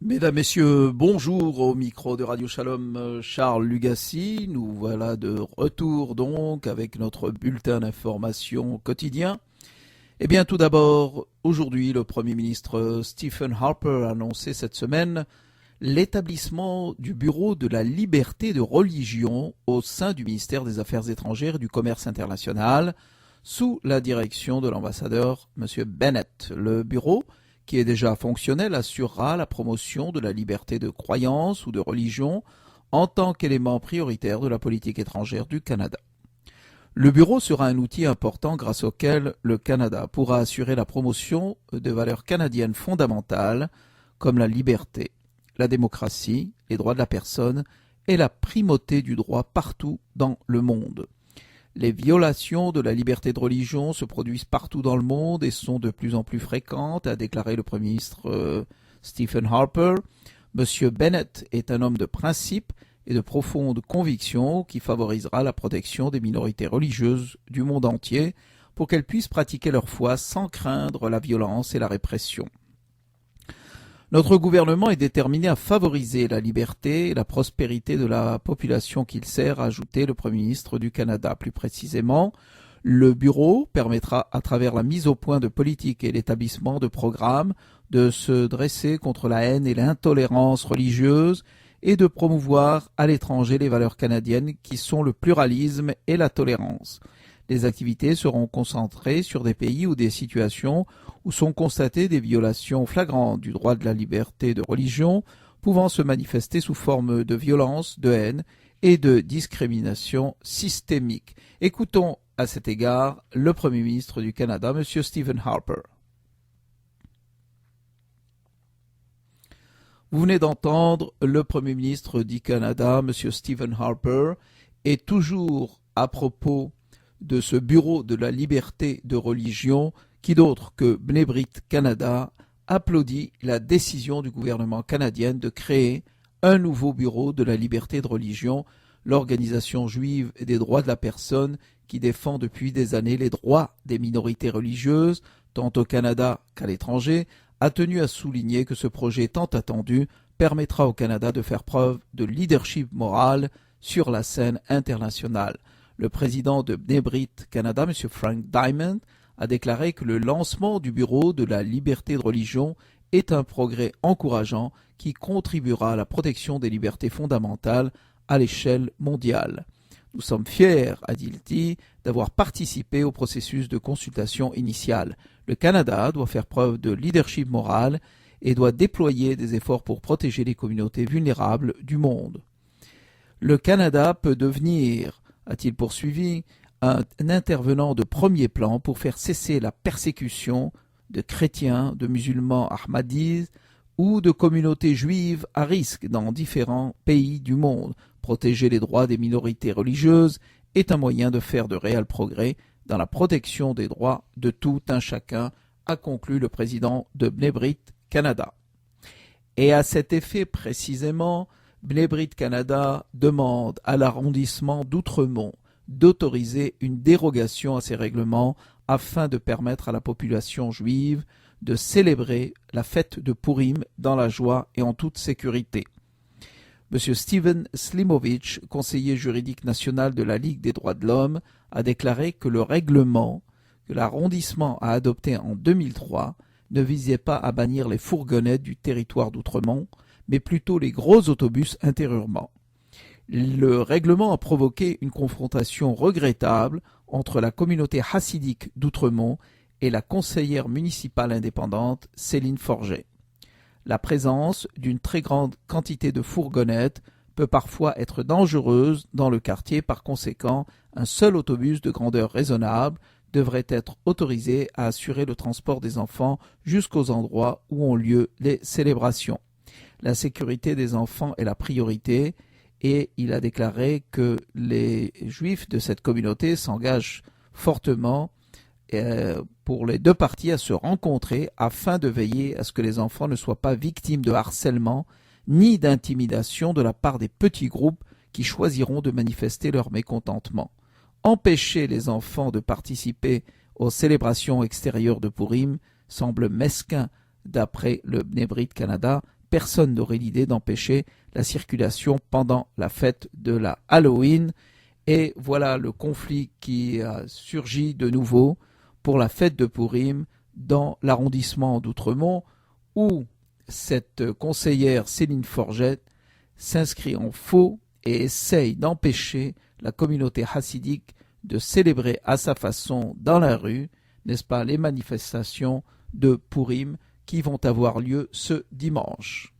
Mesdames, Messieurs, bonjour au micro de Radio Shalom, Charles Lugassi. Nous voilà de retour donc avec notre bulletin d'information quotidien. Eh bien tout d'abord, aujourd'hui le Premier ministre Stephen Harper a annoncé cette semaine l'établissement du Bureau de la liberté de religion au sein du ministère des Affaires étrangères et du Commerce international sous la direction de l'ambassadeur M. Bennett. Le bureau, qui est déjà fonctionnel, assurera la promotion de la liberté de croyance ou de religion en tant qu'élément prioritaire de la politique étrangère du Canada. Le bureau sera un outil important grâce auquel le Canada pourra assurer la promotion de valeurs canadiennes fondamentales comme la liberté, la démocratie, les droits de la personne et la primauté du droit partout dans le monde. Les violations de la liberté de religion se produisent partout dans le monde et sont de plus en plus fréquentes, a déclaré le Premier ministre Stephen Harper. Monsieur Bennett est un homme de principe et de profonde conviction qui favorisera la protection des minorités religieuses du monde entier pour qu'elles puissent pratiquer leur foi sans craindre la violence et la répression. Notre gouvernement est déterminé à favoriser la liberté et la prospérité de la population qu'il sert, a ajouté le Premier ministre du Canada. Plus précisément, le bureau permettra, à travers la mise au point de politiques et l'établissement de programmes, de se dresser contre la haine et l'intolérance religieuse et de promouvoir à l'étranger les valeurs canadiennes qui sont le pluralisme et la tolérance. Les activités seront concentrées sur des pays ou des situations où sont constatées des violations flagrantes du droit de la liberté de religion, pouvant se manifester sous forme de violence, de haine et de discrimination systémique. Écoutons à cet égard le Premier ministre du Canada, M. Stephen Harper. Vous venez d'entendre le Premier ministre du Canada, M. Stephen Harper, et toujours à propos de ce bureau de la liberté de religion, qui d'autre que Bnei Brit Canada applaudit la décision du gouvernement canadien de créer un nouveau bureau de la liberté de religion, l'organisation juive des droits de la personne qui défend depuis des années les droits des minorités religieuses, tant au Canada qu'à l'étranger, a tenu à souligner que ce projet tant attendu permettra au Canada de faire preuve de leadership moral sur la scène internationale. Le président de Bnei Brit Canada, M. Frank Diamond, a déclaré que le lancement du Bureau de la liberté de religion est un progrès encourageant qui contribuera à la protection des libertés fondamentales à l'échelle mondiale. Nous sommes fiers, a-t-il dit, d'avoir participé au processus de consultation initiale. Le Canada doit faire preuve de leadership moral et doit déployer des efforts pour protéger les communautés vulnérables du monde. Le Canada peut devenir, a-t-il poursuivi, un intervenant de premier plan pour faire cesser la persécution de chrétiens, de musulmans ahmadis ou de communautés juives à risque dans différents pays du monde. Protéger les droits des minorités religieuses est un moyen de faire de réels progrès dans la protection des droits de tout un chacun, a conclu le président de Bnei Brit Canada. Et à cet effet précisément, Bnei Brit Canada demande à l'arrondissement d'Outremont d'autoriser une dérogation à ces règlements afin de permettre à la population juive de célébrer la fête de Purim dans la joie et en toute sécurité. M. Steven Slimovich, conseiller juridique national de la Ligue des droits de l'homme, a déclaré que le règlement que l'arrondissement a adopté en 2003 ne visait pas à bannir les fourgonnettes du territoire d'Outremont, mais plutôt les gros autobus intérieurement. Le règlement a provoqué une confrontation regrettable entre la communauté hassidique d'Outremont et la conseillère municipale indépendante Céline Forget. La présence d'une très grande quantité de fourgonnettes peut parfois être dangereuse dans le quartier. Par conséquent, un seul autobus de grandeur raisonnable devrait être autorisé à assurer le transport des enfants jusqu'aux endroits où ont lieu les célébrations. La sécurité des enfants est la priorité et il a déclaré que les Juifs de cette communauté s'engagent fortement pour les deux parties à se rencontrer afin de veiller à ce que les enfants ne soient pas victimes de harcèlement ni d'intimidation de la part des petits groupes qui choisiront de manifester leur mécontentement. Empêcher les enfants de participer aux célébrations extérieures de Purim semble mesquin d'après le Bnei Brit Canada, personne n'aurait l'idée d'empêcher la circulation pendant la fête de la Halloween. Et voilà le conflit qui a surgi de nouveau pour la fête de Purim dans l'arrondissement d'Outremont, où cette conseillère Céline Forget s'inscrit en faux et essaye d'empêcher la communauté chassidique de célébrer à sa façon dans la rue, n'est-ce pas, les manifestations de Purim qui vont avoir lieu ce dimanche.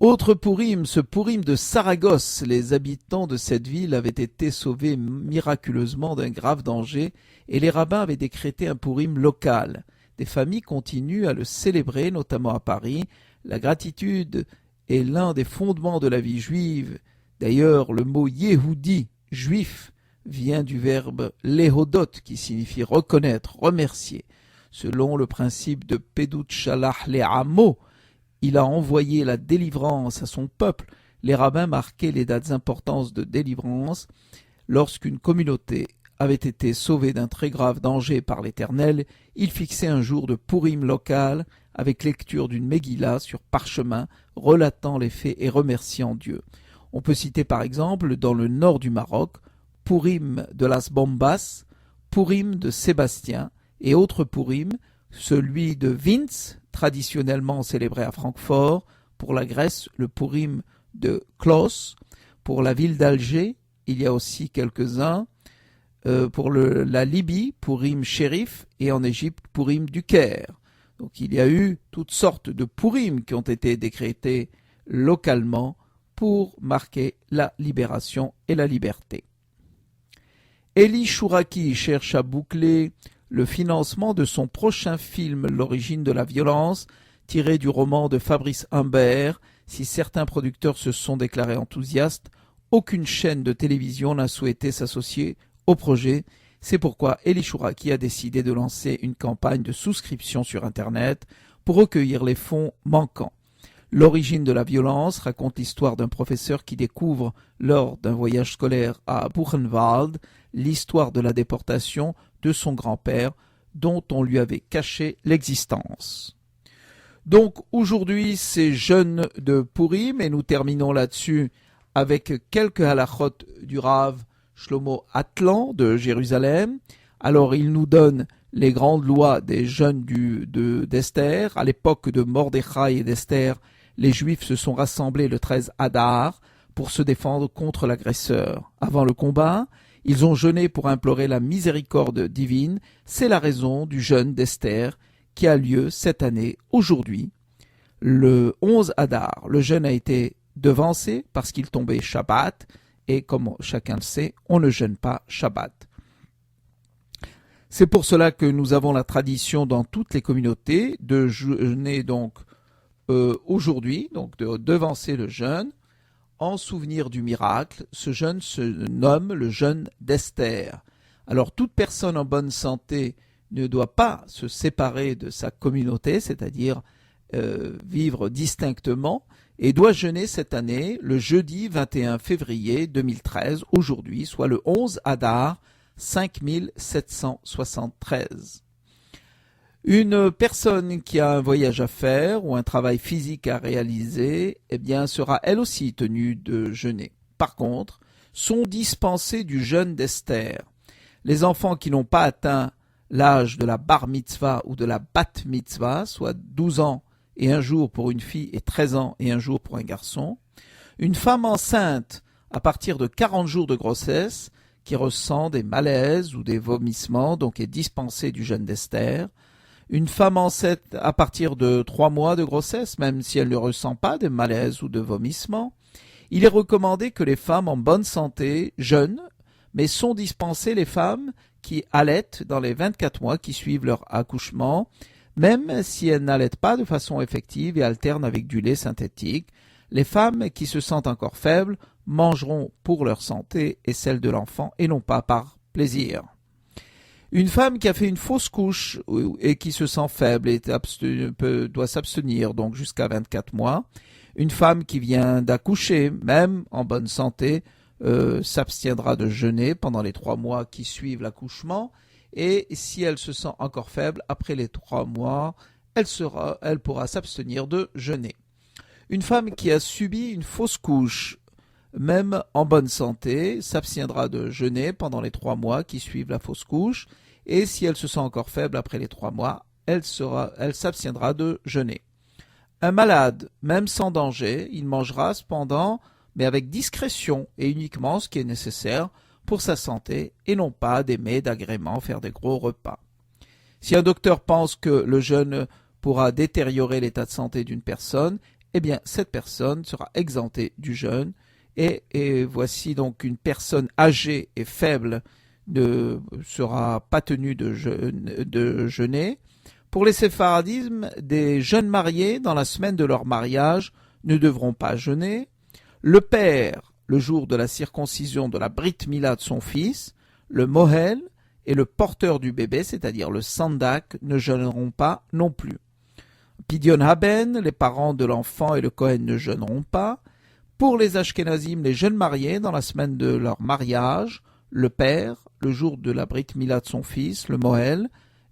Autre Purim, ce Purim de Saragosse, les habitants de cette ville avaient été sauvés miraculeusement d'un grave danger et les rabbins avaient décrété un Purim local. Des familles continuent à le célébrer, notamment à Paris. La gratitude est l'un des fondements de la vie juive. D'ailleurs, le mot Yehudi, juif, vient du verbe lehodot, qui signifie reconnaître, remercier. Selon le principe de Pedut Shalach Le'amo, il a envoyé la délivrance à son peuple. Les rabbins marquaient les dates importantes de délivrance. Lorsqu'une communauté avait été sauvée d'un très grave danger par l'Éternel, ils fixaient un jour de Purim local avec lecture d'une Megillah sur parchemin relatant les faits et remerciant Dieu. On peut citer par exemple dans le nord du Maroc, Purim de Las Bombas, Purim de Sébastien et autres Purim, celui de Vinz, traditionnellement célébré à Francfort, pour la Grèce, le Purim de Klos, pour la ville d'Alger, il y a aussi quelques-uns, pour la Libye, Purim Shérif, et en Égypte, Purim du Caire. Donc il y a eu toutes sortes de Purim qui ont été décrétés localement pour marquer la libération et la liberté. Eli Chouraki cherche à boucler le financement de son prochain film L'origine de la violence, tiré du roman de Fabrice Humbert. Si certains producteurs se sont déclarés enthousiastes, aucune chaîne de télévision n'a souhaité s'associer au projet. C'est pourquoi Eli Chouraki a décidé de lancer une campagne de souscription sur Internet pour recueillir les fonds manquants. L'origine de la violence raconte l'histoire d'un professeur qui découvre, lors d'un voyage scolaire à Buchenwald, l'histoire de la déportation de son grand-père, dont on lui avait caché l'existence. Donc aujourd'hui, c'est jeûne de Purim, et nous terminons là-dessus avec quelques halachot du Rav Shlomo Atlan de Jérusalem. Alors il nous donne les grandes lois des jeûnes d'Esther. À l'époque de Mordechai et d'Esther, les Juifs se sont rassemblés le 13 Adar pour se défendre contre l'agresseur. Avant le combat, ils ont jeûné pour implorer la miséricorde divine. C'est la raison du jeûne d'Esther qui a lieu cette année, aujourd'hui, le 11 Adar. Le jeûne a été devancé parce qu'il tombait Shabbat, et comme chacun le sait, on ne jeûne pas Shabbat. C'est pour cela que nous avons la tradition dans toutes les communautés de jeûner donc aujourd'hui, donc de devancer le jeûne, en souvenir du miracle. Ce jeûne se nomme le jeûne d'Esther. Alors toute personne en bonne santé ne doit pas se séparer de sa communauté, c'est-à-dire vivre distinctement, et doit jeûner cette année le jeudi 21 février 2013, aujourd'hui, soit le 11 Adar 5773. Une personne qui a un voyage à faire ou un travail physique à réaliser, eh bien, sera elle aussi tenue de jeûner. Par contre, sont dispensés du jeûne d'Esther. Les enfants qui n'ont pas atteint l'âge de la bar mitzvah ou de la bat mitzvah, soit 12 ans et un jour pour une fille et 13 ans et un jour pour un garçon. Une femme enceinte à partir de 40 jours de grossesse qui ressent des malaises ou des vomissements, donc est dispensée du jeûne d'Esther. Une femme enceinte à partir de 3 mois de grossesse, même si elle ne ressent pas de malaise ou de vomissement. Il est recommandé que les femmes en bonne santé jeûnent, mais sont dispensées les femmes qui allaitent dans les 24 mois qui suivent leur accouchement, même si elles n'allaitent pas de façon effective et alternent avec du lait synthétique. Les femmes qui se sentent encore faibles mangeront pour leur santé et celle de l'enfant et non pas par plaisir. Une femme qui a fait une fausse couche et qui se sent faible et doit s'abstenir donc jusqu'à 24 mois. Une femme qui vient d'accoucher, même en bonne santé, s'abstiendra de jeûner pendant les 3 mois qui suivent l'accouchement. Et si elle se sent encore faible, après les 3 mois, elle pourra s'abstenir de jeûner. Une femme qui a subi une fausse couche, même en bonne santé, s'abstiendra de jeûner pendant les 3 mois qui suivent la fausse couche, et si elle se sent encore faible après les 3 mois, elle s'abstiendra de jeûner. Un malade, même sans danger, il mangera cependant, mais avec discrétion et uniquement ce qui est nécessaire pour sa santé, et non pas des mets d'agrément, faire des gros repas. Si un docteur pense que le jeûne pourra détériorer l'état de santé d'une personne, eh bien cette personne sera exemptée du jeûne, et voici donc une personne âgée et faible ne sera pas tenue de jeûner. Pour les séfaradismes, des jeunes mariés dans la semaine de leur mariage ne devront pas jeûner. Le père, le jour de la circoncision de la Brit Mila de son fils, le Mohel et le porteur du bébé, c'est-à-dire le Sandak, ne jeûneront pas non plus. Pidyon Haben, les parents de l'enfant et le Kohen ne jeûneront pas. Pour les Ashkenazim, les jeunes mariés dans la semaine de leur mariage, le père, le jour de la Brit Mila de son fils, le Mohel,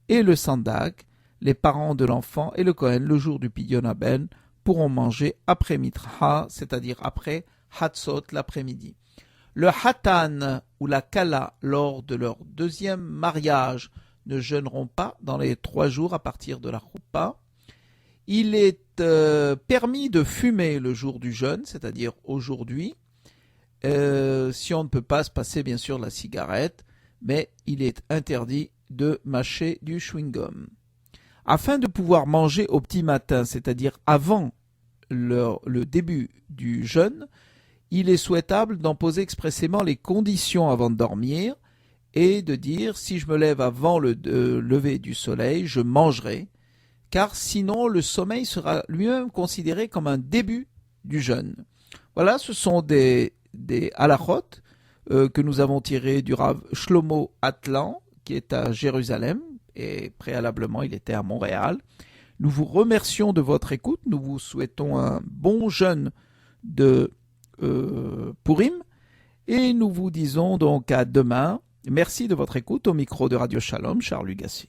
et le Sandak, les parents de l'enfant et le Kohen, le jour du Pidyon Haben, pourront manger après Mitra, c'est-à-dire après Hatzot l'après-midi. Le Hatan ou la Kala, lors de leur deuxième mariage, ne jeûneront pas dans les 3 jours à partir de la Choupa. Il est permis de fumer le jour du jeûne, c'est-à-dire aujourd'hui, si on ne peut pas se passer bien sûr la cigarette, mais il est interdit de mâcher du chewing-gum. Afin de pouvoir manger au petit matin, c'est-à-dire avant le début du jeûne, il est souhaitable d'en poser expressément les conditions avant de dormir et de dire si je me lève avant le lever du soleil, je mangerai, car sinon le sommeil sera lui-même considéré comme un début du jeûne. Voilà, ce sont des halachot que nous avons tirés du Rav Shlomo Atlan, qui est à Jérusalem, et préalablement il était à Montréal. Nous vous remercions de votre écoute, nous vous souhaitons un bon jeûne de Purim, et nous vous disons donc à demain. Merci de votre écoute. Au micro de Radio Shalom, Charles Lugassi.